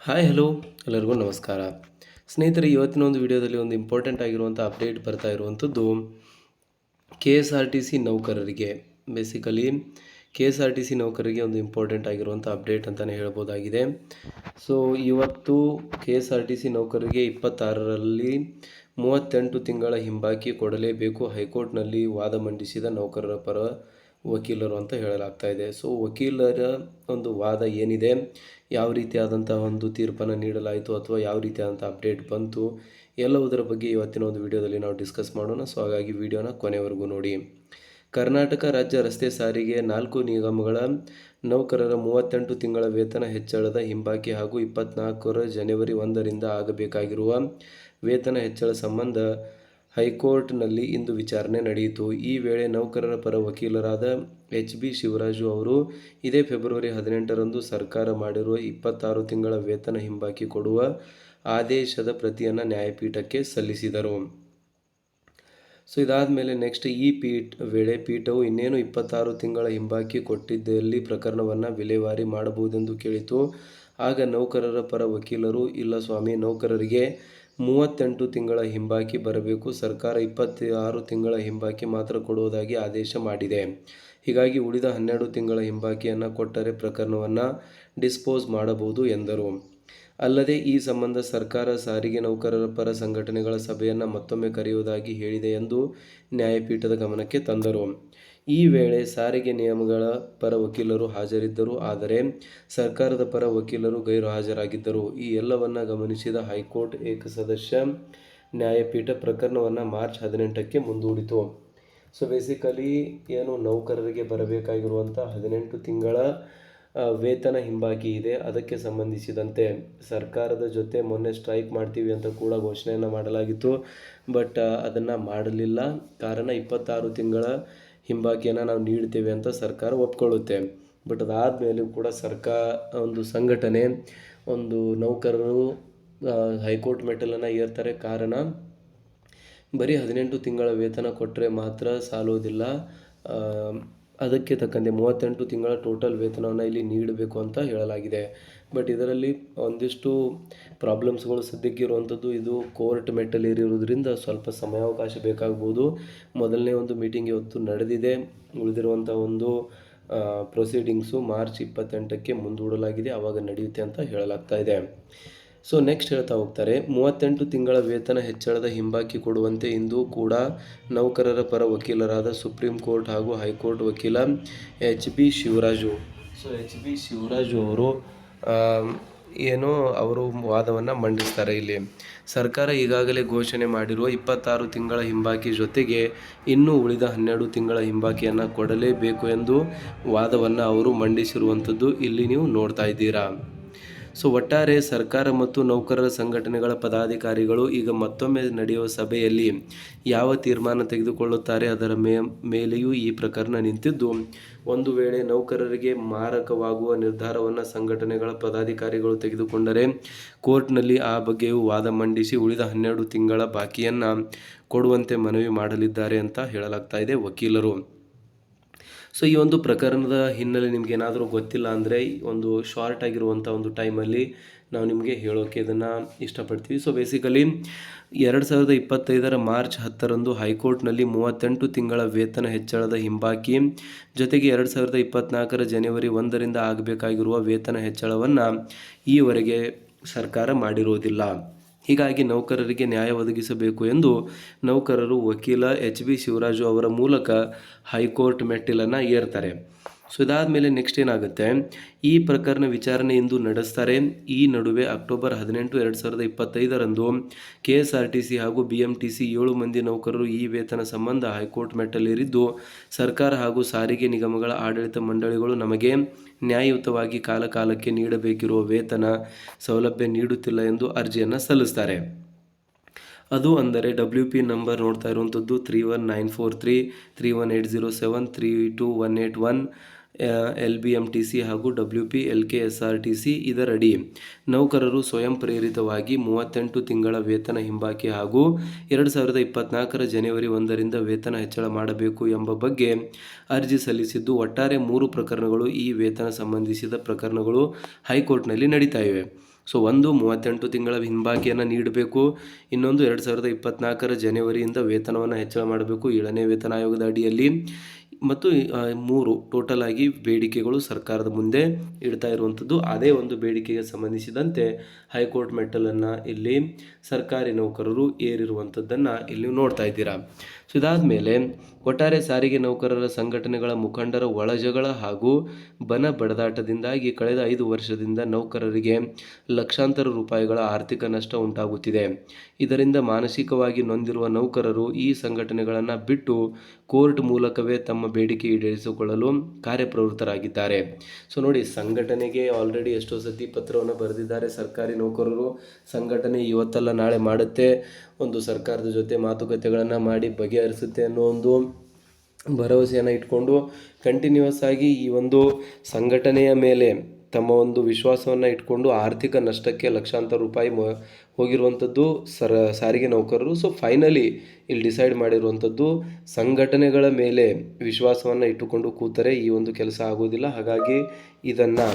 Hi hello ಎಲ್ಲರಿಗೂ ನಮಸ್ಕಾರ. ಸ್ನೇಹಿತರೆ, ಇವತ್ತಿನ ಒಂದು ವಿಡಿಯೋದಲ್ಲಿ ಒಂದು ಇಂಪಾರ್ಟೆಂಟ್ ಆಗಿರುವಂಥ ಅಪ್ಡೇಟ್ ಬರ್ತಾ ಇರುವಂಥದ್ದು K S R T C ನೌಕರರಿಗೆ. Basically K S R T C ನೌಕರರಿಗೆ ಒಂದು ಇಂಪಾರ್ಟೆಂಟ್ ಆಗಿರುವಂಥ ಅಪ್ಡೇಟ್ ಅಂತಲೇ ಹೇಳ್ಬೋದಾಗಿದೆ. ಸೊ ಇವತ್ತು K S R T C ನೌಕರರಿಗೆ 26ರಲ್ಲಿ 38 ತಿಂಗಳ ಹಿಂಬಾಕಿ ಕೊಡಲೇಬೇಕು, ಹೈಕೋರ್ಟ್ನಲ್ಲಿ ವಾದ ಮಂಡಿಸಿದ ನೌಕರರ ಪರ ವಕೀಲರು ಅಂತ ಹೇಳಲಾಗ್ತಾ ಇದೆ. ಸೊ ವಕೀಲರ ಒಂದು ವಾದ ಏನಿದೆ, ಯಾವ ರೀತಿಯಾದಂತಹ ಒಂದು ತೀರ್ಪನ್ನು ನೀಡಲಾಯಿತು ಅಥವಾ ಯಾವ ರೀತಿಯಾದಂಥ ಅಪ್ಡೇಟ್ ಬಂತು, ಎಲ್ಲವುದರ ಬಗ್ಗೆ ಇವತ್ತಿನ ಒಂದು ವಿಡಿಯೋದಲ್ಲಿ ನಾವು ಡಿಸ್ಕಸ್ ಮಾಡೋಣ. ಸೊ ಹಾಗಾಗಿ ವಿಡಿಯೋನ ಕೊನೆವರೆಗೂ ನೋಡಿ. ಕರ್ನಾಟಕ ರಾಜ್ಯ ರಸ್ತೆ ಸಾರಿಗೆ 4 ನಿಗಮಗಳ ನೌಕರರ 38 ತಿಂಗಳ ವೇತನ ಹೆಚ್ಚಳದ ಹಿಂಬಾಕಿ ಹಾಗೂ 24 ಜನವರಿ 1ರಿಂದ ಆಗಬೇಕಾಗಿರುವ ವೇತನ ಹೆಚ್ಚಳ ಸಂಬಂಧ ಹೈಕೋರ್ಟ್ನಲ್ಲಿ ಇಂದು ವಿಚಾರಣೆ ನಡೆಯಿತು. ಈ ವೇಳೆ ನೌಕರರ ಪರ ವಕೀಲರಾದ ಎಚ್.ಬಿ. ಶಿವರಾಜು ಅವರು ಇದೇ ಫೆಬ್ರವರಿ 18ರಂದು ಸರ್ಕಾರ ಮಾಡಿರುವ 26 ತಿಂಗಳ ವೇತನ ಹಿಂಬಾಕಿ ಕೊಡುವ ಆದೇಶದ ಪ್ರತಿಯನ್ನು ನ್ಯಾಯಪೀಠಕ್ಕೆ ಸಲ್ಲಿಸಿದರು. ಸೊ ಇದಾದ ಮೇಲೆ ನೆಕ್ಸ್ಟ್ ಈ ವೇಳೆ ಪೀಠವು ಇನ್ನೇನು 26 ತಿಂಗಳ ಹಿಂಬಾಕಿ ಕೊಟ್ಟಿದ್ದಲ್ಲಿ ಪ್ರಕರಣವನ್ನು ವಿಲೇವಾರಿ ಮಾಡಬಹುದೆಂದು ಕೇಳಿತು. ಆಗ ನೌಕರರ ಪರ ವಕೀಲರು, ಇಲ್ಲ ಸ್ವಾಮಿ, ನೌಕರರಿಗೆ 38 ತಿಂಗಳ ಹಿಂಬಾಕಿ ಬರಬೇಕು, ಸರ್ಕಾರ 26 ತಿಂಗಳ ಹಿಂಬಾಕಿ ಮಾತ್ರ ಕೊಡುವುದಾಗಿ ಆದೇಶ ಮಾಡಿದೆ. ಹೀಗಾಗಿ ಉಳಿದ 12 ತಿಂಗಳ ಹಿಂಬಾಕಿಯನ್ನು ಕೊಟ್ಟರೆ ಪ್ರಕರಣವನ್ನು ಡಿಸ್ಪೋಸ್ ಮಾಡಬಹುದು ಎಂದರು. ಅಲ್ಲದೆ ಈ ಸಂಬಂಧ ಸರ್ಕಾರ ಸಾರಿಗೆ ನೌಕರರ ಪರ ಸಂಘಟನೆಗಳ ಸಭೆಯನ್ನು ಮತ್ತೊಮ್ಮೆ ಕರೆಯುವುದಾಗಿ ಹೇಳಿದೆ ಎಂದು ನ್ಯಾಯಪೀಠದ ಗಮನಕ್ಕೆ ತಂದರು. ಈ ವೇಳೆ ಸಾರಿಗೆ ನಿಗಮಗಳ ಪರ ವಕೀಲರು ಹಾಜರಿದ್ದರು, ಆದರೆ ಸರ್ಕಾರದ ಪರ ವಕೀಲರು ಗೈರು ಹಾಜರಾಗಿದ್ದರು. ಈ ಎಲ್ಲವನ್ನು ಗಮನಿಸಿದ ಹೈಕೋರ್ಟ್ ಏಕಸದಸ್ಯ ನ್ಯಾಯಪೀಠ ಪ್ರಕರಣವನ್ನು ಮಾರ್ಚ್ 18ಕ್ಕೆ ಮುಂದೂಡಿತು. ಸೊ ಬೇಸಿಕಲಿ ಏನು ನೌಕರರಿಗೆ ಬರಬೇಕಾಗಿರುವಂಥ 18 ತಿಂಗಳ ವೇತನ ಹಿಂಬಾಕಿ ಇದೆ, ಅದಕ್ಕೆ ಸಂಬಂಧಿಸಿದಂತೆ ಸರ್ಕಾರದ ಜೊತೆ ಮೊನ್ನೆ ಸ್ಟ್ರೈಕ್ ಮಾಡ್ತೀವಿ ಅಂತ ಕೂಡ ಘೋಷಣೆಯನ್ನು ಮಾಡಲಾಗಿತ್ತು. ಬಟ್ ಅದನ್ನು ಮಾಡಲಿಲ್ಲ. ಕಾರಣ 26 ತಿಂಗಳ ಹಿಂಬಾಕಿಯನ್ನು ನಾವು ನೀಡ್ತೇವೆ ಅಂತ ಸರ್ಕಾರ ಒಪ್ಕೊಳ್ಳುತ್ತೆ. ಬಟ್ ಅದಾದಮೇಲೂ ಕೂಡ ಒಂದು ಸಂಘಟನೆ, ಒಂದು ನೌಕರರು ಹೈಕೋರ್ಟ್ ಮೆಟ್ಟಲನ್ನು ಏರ್ತಾರೆ. ಕಾರಣ ಬರೀ 18 ತಿಂಗಳ ವೇತನ ಕೊಟ್ಟರೆ ಮಾತ್ರ ಸಾಲೋದಿಲ್ಲ, ಅದಕ್ಕೆ ತಕ್ಕಂತೆ 38 ತಿಂಗಳ ಟೋಟಲ್ ವೇತನವನ್ನು ಇಲ್ಲಿ ನೀಡಬೇಕು ಅಂತ ಹೇಳಲಾಗಿದೆ. ಬಟ್ ಇದರಲ್ಲಿ ಒಂದಿಷ್ಟು ಪ್ರಾಬ್ಲಮ್ಸ್ಗಳು ಸದ್ಯಕ್ಕಿರುವಂಥದ್ದು. ಇದು ಕೋರ್ಟ್ ಮೆಟ್ಟಲೇರಿರುವುದರಿಂದ ಸ್ವಲ್ಪ ಸಮಯಾವಕಾಶ ಬೇಕಾಗ್ಬೋದು. ಮೊದಲನೇ ಒಂದು ಮೀಟಿಂಗ್ ಇವತ್ತು ನಡೆದಿದೆ. ಉಳಿದಿರುವಂಥ ಒಂದು ಪ್ರೊಸೀಡಿಂಗ್ಸು ಮಾರ್ಚ್ 28ಕ್ಕೆ ಮುಂದೂಡಲಾಗಿದೆ, ಆವಾಗ ನಡೆಯುತ್ತೆ ಅಂತ ಹೇಳಲಾಗ್ತಾ ಇದೆ. ಸೊ ನೆಕ್ಸ್ಟ್ ಹೇಳ್ತಾ ಹೋಗ್ತಾರೆ, 38 ತಿಂಗಳ ವೇತನ ಹೆಚ್ಚಳದ ಹಿಂಬಾಕಿ ಕೊಡುವಂತೆ ಇಂದು ಕೂಡ ನೌಕರರ ಪರ ವಕೀಲರಾದ ಸುಪ್ರೀಂ ಕೋರ್ಟ್ ಹಾಗೂ ಹೈಕೋರ್ಟ್ ವಕೀಲ ಎಚ್.ಬಿ. ಶಿವರಾಜು. ಸೊ ಎಚ್.ಬಿ. ಶಿವರಾಜು ಅವರು ಅವರು ವಾದವನ್ನು ಮಂಡಿಸ್ತಾರೆ. ಇಲ್ಲಿ ಸರ್ಕಾರ ಈಗಾಗಲೇ ಘೋಷಣೆ ಮಾಡಿರುವ 26 ತಿಂಗಳ ಹಿಂಬಾಕಿ ಜೊತೆಗೆ ಇನ್ನೂ ಉಳಿದ 12 ತಿಂಗಳ ಹಿಂಬಾಕಿಯನ್ನು ಕೊಡಲೇಬೇಕು ಎಂದು ವಾದವನ್ನು ಅವರು ಮಂಡಿಸಿರುವಂಥದ್ದು ಇಲ್ಲಿ ನೀವು ನೋಡ್ತಾ ಇದ್ದೀರಾ. ಸೊ ಒಟ್ಟಾರೆ ಸರ್ಕಾರ ಮತ್ತು ನೌಕರರ ಸಂಘಟನೆಗಳ ಪದಾಧಿಕಾರಿಗಳು ಈಗ ಮತ್ತೊಮ್ಮೆ ನಡೆಯುವ ಸಭೆಯಲ್ಲಿ ಯಾವ ತೀರ್ಮಾನ ತೆಗೆದುಕೊಳ್ಳುತ್ತಾರೆ ಅದರ ಮೇಲೆಯೂ ಈ ಪ್ರಕರಣ ನಿಂತಿದ್ದು, ಒಂದು ವೇಳೆ ನೌಕರರಿಗೆ ಮಾರಕವಾಗುವ ನಿರ್ಧಾರವನ್ನು ಸಂಘಟನೆಗಳ ಪದಾಧಿಕಾರಿಗಳು ತೆಗೆದುಕೊಂಡರೆ ಕೋರ್ಟ್ನಲ್ಲಿ ಆ ಬಗ್ಗೆಯೂ ವಾದ ಮಂಡಿಸಿ ಉಳಿದ 12 ತಿಂಗಳ ಬಾಕಿಯನ್ನು ಕೊಡುವಂತೆ ಮನವಿ ಮಾಡಲಿದ್ದಾರೆ ಅಂತ ಹೇಳಲಾಗ್ತಾ ಇದೆ ವಕೀಲರು. ಸೊ ಈ ಒಂದು ಪ್ರಕರಣದ ಹಿನ್ನೆಲೆ ನಿಮ್ಗೆ ಏನಾದರೂ ಗೊತ್ತಿಲ್ಲ ಅಂದರೆ ಒಂದು ಶಾರ್ಟ್ ಆಗಿರುವಂಥ ಒಂದು ಟೈಮಲ್ಲಿ ನಾವು ನಿಮಗೆ ಹೇಳೋಕ್ಕೆ ಇದನ್ನು ಇಷ್ಟಪಡ್ತೀವಿ. ಸೊ ಬೇಸಿಕಲಿ 2025 ಮಾರ್ಚ್ 10ರಂದು ಹೈಕೋರ್ಟ್ನಲ್ಲಿ 38 ತಿಂಗಳ ವೇತನ ಹೆಚ್ಚಳದ ಹಿಂಬಾಕಿ ಜೊತೆಗೆ 2024 ಜನವರಿ 1ರಿಂದ ಆಗಬೇಕಾಗಿರುವ ವೇತನ ಹೆಚ್ಚಳವನ್ನು ಈವರೆಗೆ ಸರ್ಕಾರ ಮಾಡಿರುವುದಿಲ್ಲ. ಹೀಗಾಗಿ ನೌಕರರಿಗೆ ನ್ಯಾಯ ಒದಗಿಸಬೇಕು ಎಂದು ನೌಕರರು ವಕೀಲ ಎಚ್.ಬಿ. ಶಿವರಾಜು ಅವರ ಮೂಲಕ ಹೈಕೋರ್ಟ್ ಮೆಟ್ಟಿಲನ್ನು ಏರ್ತಾರೆ. ಸೊ ಇದಾದಮೇಲೆ ನೆಕ್ಸ್ಟ್ ಏನಾಗುತ್ತೆ, ಈ ಪ್ರಕರಣ ವಿಚಾರಣೆ ಇಂದು ನಡೆಸ್ತಾರೆ. ಈ ನಡುವೆ ಅಕ್ಟೋಬರ್ 18, 2025ರಂದು KSRTC ಹಾಗೂ BMTC 7 ಮಂದಿ ನೌಕರರು ಈ ವೇತನ ಸಂಬಂಧ ಹೈಕೋರ್ಟ್ ಮೆಟ್ಟಲೇರಿದ್ದು, ಸರ್ಕಾರ ಹಾಗೂ ಸಾರಿಗೆ ನಿಗಮಗಳ ಆಡಳಿತ ಮಂಡಳಿಗಳು ನಮಗೆ ನ್ಯಾಯಯುತವಾಗಿ ಕಾಲಕಾಲಕ್ಕೆ ನೀಡಬೇಕಿರುವ ವೇತನ ಸೌಲಭ್ಯ ನೀಡುತ್ತಿಲ್ಲ ಎಂದು ಅರ್ಜಿಯನ್ನು ಸಲ್ಲಿಸ್ತಾರೆ. ಅದು ಅಂದರೆ WP ನಂಬರ್ ನೋಡ್ತಾ ಇರುವಂಥದ್ದು 31943, 31807, 32181, LBMTC ಹಾಗೂ WP LKSRTC. ಇದರಡಿ ನೌಕರರು ಸ್ವಯಂ ಪ್ರೇರಿತವಾಗಿ 38 ತಿಂಗಳ ವೇತನ ಹಿಂಬಾಕಿ ಹಾಗೂ 2024 ಜನವರಿ 1ರಿಂದ ವೇತನ ಹೆಚ್ಚಳ ಮಾಡಬೇಕು ಎಂಬ ಬಗ್ಗೆ ಅರ್ಜಿ ಸಲ್ಲಿಸಿದ್ದು, ಒಟ್ಟಾರೆ 3 ಪ್ರಕರಣಗಳು, ಈ ವೇತನ ಸಂಬಂಧಿಸಿದ ಪ್ರಕರಣಗಳು ಹೈಕೋರ್ಟ್ನಲ್ಲಿ ನಡೀತಾ ಇವೆ. ಸೊ ಒಂದು 38 ತಿಂಗಳ ಹಿಂಬಾಕಿಯನ್ನು ನೀಡಬೇಕು. ಇನ್ನೊಂದು 2024 ಜನವರಿಯಿಂದ ವೇತನವನ್ನು ಹೆಚ್ಚಳ ಮಾಡಬೇಕು 7ನೇ ವೇತನ ಆಯೋಗದ ಅಡಿಯಲ್ಲಿ. ಮತ್ತು 3 ಟೋಟಲ್ ಆಗಿ ಬೇಡಿಕೆಗಳು ಸರ್ಕಾರದ ಮುಂದೆ ಇಡ್ತಾ ಇರುವಂಥದ್ದು. ಅದೇ ಒಂದು ಬೇಡಿಕೆಗೆ ಸಂಬಂಧಿಸಿದಂತೆ ಹೈಕೋರ್ಟ್ ಮೆಟ್ಟಲನ್ನು ಇಲ್ಲಿ ಸರ್ಕಾರಿ ನೌಕರರು ಏರಿರುವಂಥದ್ದನ್ನು ಇಲ್ಲಿ ನೋಡ್ತಾ ಇದ್ದೀರಾ. ಸೊ ಇದಾದಮೇಲೆ ಒಟ್ಟಾರೆ ಸಾರಿಗೆ ನೌಕರರ ಸಂಘಟನೆಗಳ ಮುಖಂಡರ ಒಳಜಗಳ ಹಾಗೂ ಬನ ಬಡದಾಟದಿಂದಾಗಿ ಕಳೆದ 5 ವರ್ಷದಿಂದ ನೌಕರರಿಗೆ ಲಕ್ಷಾಂತರ ರೂಪಾಯಿಗಳ ಆರ್ಥಿಕ ನಷ್ಟ ಉಂಟಾಗುತ್ತಿದೆ. ಇದರಿಂದ ಮಾನಸಿಕವಾಗಿ ನೊಂದಿರುವ ನೌಕರರು ಈ ಸಂಘಟನೆಗಳನ್ನು ಬಿಟ್ಟು ಕೋರ್ಟ್ ಮೂಲಕವೇ ತಮ್ಮ ಬೇಡಿಕೆ ಈಡೇರಿಸಿಕೊಳ್ಳಲು ಕಾರ್ಯಪ್ರವೃತ್ತರಾಗಿದ್ದಾರೆ. ಸೊ ನೋಡಿ, ಸಂಘಟನೆಗೆ ಆಲ್ರೆಡಿ ಎಷ್ಟೋ ಸತಿ ಪತ್ರವನ್ನು ಬರೆದಿದ್ದಾರೆ ಸರ್ಕಾರಿ ನೌಕರರು. ಸಂಘಟನೆ ಇವತ್ತಲ್ಲ ನಾಳೆ ಮಾಡುತ್ತೆ, ಒಂದು ಸರ್ಕಾರದ ಜೊತೆ ಮಾತುಕತೆಗಳನ್ನು ಮಾಡಿ ಬಗೆಹರಿಸುತ್ತೆ ಅನ್ನೋ ಒಂದು ಭರವಸೆಯನ್ನು ಇಟ್ಕೊಂಡು ಕಂಟಿನ್ಯೂಸ್ ಆಗಿ ಈ ಒಂದು ಸಂಘಟನೆಯ ಮೇಲೆ ತಮ್ಮ ಒಂದು ವಿಶ್ವಾಸವನ್ನು ಇಟ್ಕೊಂಡು ಆರ್ಥಿಕ ನಷ್ಟಕ್ಕೆ ಲಕ್ಷಾಂತರ ರೂಪಾಯಿ ಹೋಗಿರುವಂಥದ್ದು ಸಾರಿಗೆ ನೌಕರರು. ಸೊ ಫೈನಲಿ ಇಲ್ಲಿ ಡಿಸೈಡ್ ಮಾಡಿರುವಂಥದ್ದು, ಸಂಘಟನೆಗಳ ಮೇಲೆ ವಿಶ್ವಾಸವನ್ನು ಇಟ್ಟುಕೊಂಡು ಕೂತರೆ ಈ ಒಂದು ಕೆಲಸ ಆಗೋದಿಲ್ಲ. ಹಾಗಾಗಿ ಇದನ್ನು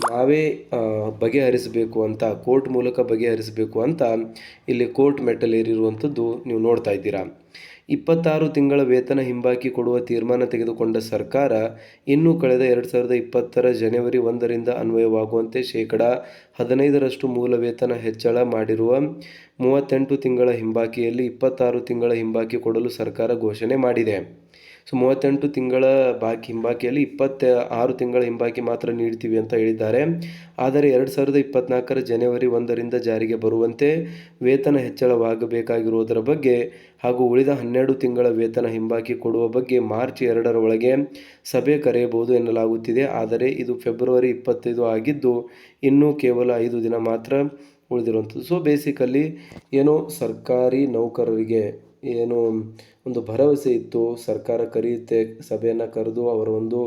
ನಾವೇ ಬಗೆಹರಿಸಬೇಕು ಅಂತ, ಕೋರ್ಟ್ ಮೂಲಕ ಬಗೆಹರಿಸಬೇಕು ಅಂತ ಇಲ್ಲಿ ಕೋರ್ಟ್ ಮೆಟ್ಟಲೇರಿರುವಂಥದ್ದು ನೀವು ನೋಡ್ತಾ ಇದ್ದೀರಾ. 26 ತಿಂಗಳ ವೇತನ ಹಿಂಬಾಕಿ ಕೊಡುವ ತೀರ್ಮಾನ ತೆಗೆದುಕೊಂಡ ಸರ್ಕಾರ ಇನ್ನೂ ಕಳೆದ 2020 ಜನವರಿ 1ರಿಂದ ಅನ್ವಯವಾಗುವಂತೆ ಶೇಕಡಾ 15ರಷ್ಟು ಮೂಲ ವೇತನ ಹೆಚ್ಚಳ ಮಾಡಿರುವ 38 ತಿಂಗಳ ಹಿಂಬಾಕಿಯಲ್ಲಿ 26 ತಿಂಗಳ ಹಿಂಬಾಕಿ ಕೊಡಲು ಸರ್ಕಾರ ಘೋಷಣೆ ಮಾಡಿದೆ. ಸೊ 38 ತಿಂಗಳ ಹಿಂಬಾಕಿಯಲ್ಲಿ 26 ತಿಂಗಳ ಹಿಂಬಾಕಿ ಮಾತ್ರ ನೀಡ್ತೀವಿ ಅಂತ ಹೇಳಿದ್ದಾರೆ. ಆದರೆ 2024 ಜನವರಿ 1ರಿಂದ ಜಾರಿಗೆ ಬರುವಂತೆ ವೇತನ ಹೆಚ್ಚಳವಾಗಬೇಕಾಗಿರುವುದರ ಬಗ್ಗೆ ಹಾಗೂ ಉಳಿದ 12 ತಿಂಗಳ ವೇತನ ಹಿಂಬಾಕಿ ಕೊಡುವ ಬಗ್ಗೆ ಮಾರ್ಚ್ 2ರ ಒಳಗೆ ಸಭೆ ಕರೆಯಬಹುದು ಎನ್ನಲಾಗುತ್ತಿದೆ. ಆದರೆ ಇದು ಫೆಬ್ರವರಿ 25 ಆಗಿದ್ದು ಇನ್ನೂ ಕೇವಲ 5 ದಿನ ಮಾತ್ರ ಉಳಿದಿರುವಂಥದ್ದು. ಸೊ ಬೇಸಿಕಲಿ ಏನೋ ಸರ್ಕಾರಿ ನೌಕರರಿಗೆ ಏನು ಒಂದು ಭರವಸೆ ಇತ್ತು, ಸರ್ಕಾರ ಕರೆಯುತ್ತೆ, ಸಭೆಯನ್ನು ಕರೆದು ಅವರ ಒಂದು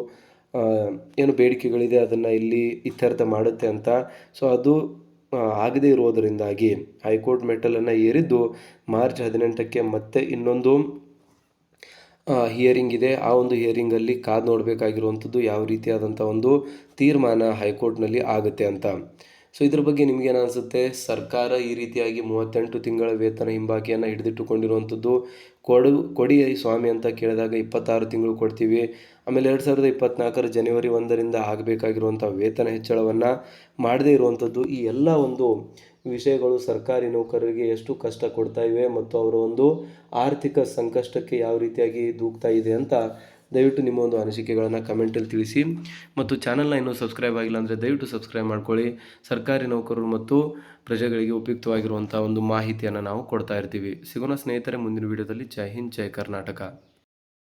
ಏನು ಬೇಡಿಕೆಗಳಿದೆ ಅದನ್ನು ಇಲ್ಲಿ ಇತ್ಯರ್ಥ ಮಾಡುತ್ತೆ ಅಂತ. ಸೊ ಅದು ಆಗದೇ ಇರೋದರಿಂದಾಗಿ ಹೈಕೋರ್ಟ್ ಮೆಟ್ಟಲನ್ನು ಏರಿದ್ದು ಮಾರ್ಚ್ 18ಕ್ಕೆ ಮತ್ತೆ ಇನ್ನೊಂದು ಹಿಯರಿಂಗ್ ಇದೆ. ಆ ಒಂದು ಹಿಯರಿಂಗಲ್ಲಿ ಕಾದು ನೋಡಬೇಕಾಗಿರುವಂಥದ್ದು ಯಾವ ರೀತಿಯಾದಂಥ ಒಂದು ತೀರ್ಮಾನ ಹೈಕೋರ್ಟ್ನಲ್ಲಿ ಆಗುತ್ತೆ ಅಂತ. ಸೊ ಇದ್ರ ಬಗ್ಗೆ ನಿಮಗೇನು ಅನಿಸುತ್ತೆ? ಸರ್ಕಾರ ಈ ರೀತಿಯಾಗಿ 38 ತಿಂಗಳ ವೇತನ ಹಿಂಬಾಕಿಯನ್ನು ಹಿಡಿದಿಟ್ಟುಕೊಂಡಿರುವಂಥದ್ದು, ಕೊಡಿ ಸ್ವಾಮಿ ಅಂತ ಕೇಳಿದಾಗ 26 ತಿಂಗಳು ಕೊಡ್ತೀವಿ, ಆಮೇಲೆ 2024 ಜನವರಿ 1ರಿಂದ ಆಗಬೇಕಾಗಿರುವಂಥ ವೇತನ ಹೆಚ್ಚಳವನ್ನು ಮಾಡದೇ ಇರುವಂಥದ್ದು, ಈ ಎಲ್ಲ ಒಂದು ವಿಷಯಗಳು ಸರ್ಕಾರಿ ನೌಕರರಿಗೆ ಎಷ್ಟು ಕಷ್ಟ ಕೊಡ್ತಾ ಇವೆ ಮತ್ತು ಅವರ ಒಂದು ಆರ್ಥಿಕ ಸಂಕಷ್ಟಕ್ಕೆ ಯಾವ ರೀತಿಯಾಗಿ ದೂಗ್ತಾ ಇದೆ ಅಂತ ದಯವಿಟ್ಟು ನಿಮ್ಮ ಒಂದು ಅನಿಸಿಕೆಗಳನ್ನು ಕಮೆಂಟಲ್ಲಿ ತಿಳಿಸಿ. ಮತ್ತು ಚಾನಲ್ನ ಇನ್ನೂ ಸಬ್ಸ್ಕ್ರೈಬ್ ಆಗಿಲ್ಲ ಅಂದರೆ ದಯವಿಟ್ಟು ಸಬ್ಸ್ಕ್ರೈಬ್ ಮಾಡ್ಕೊಳ್ಳಿ. ಸರ್ಕಾರಿ ನೌಕರರು ಮತ್ತು ಪ್ರಜೆಗಳಿಗೆ ಉಪಯುಕ್ತವಾಗಿರುವಂಥ ಒಂದು ಮಾಹಿತಿಯನ್ನು ನಾವು ಕೊಡ್ತಾ ಇರ್ತೀವಿ. ಸಿಗೋಣ ಸ್ನೇಹಿತರೆ ಮುಂದಿನ ವಿಡಿಯೋದಲ್ಲಿ. ಜೈ ಹಿಂದ್, ಜೈ ಕರ್ನಾಟಕ.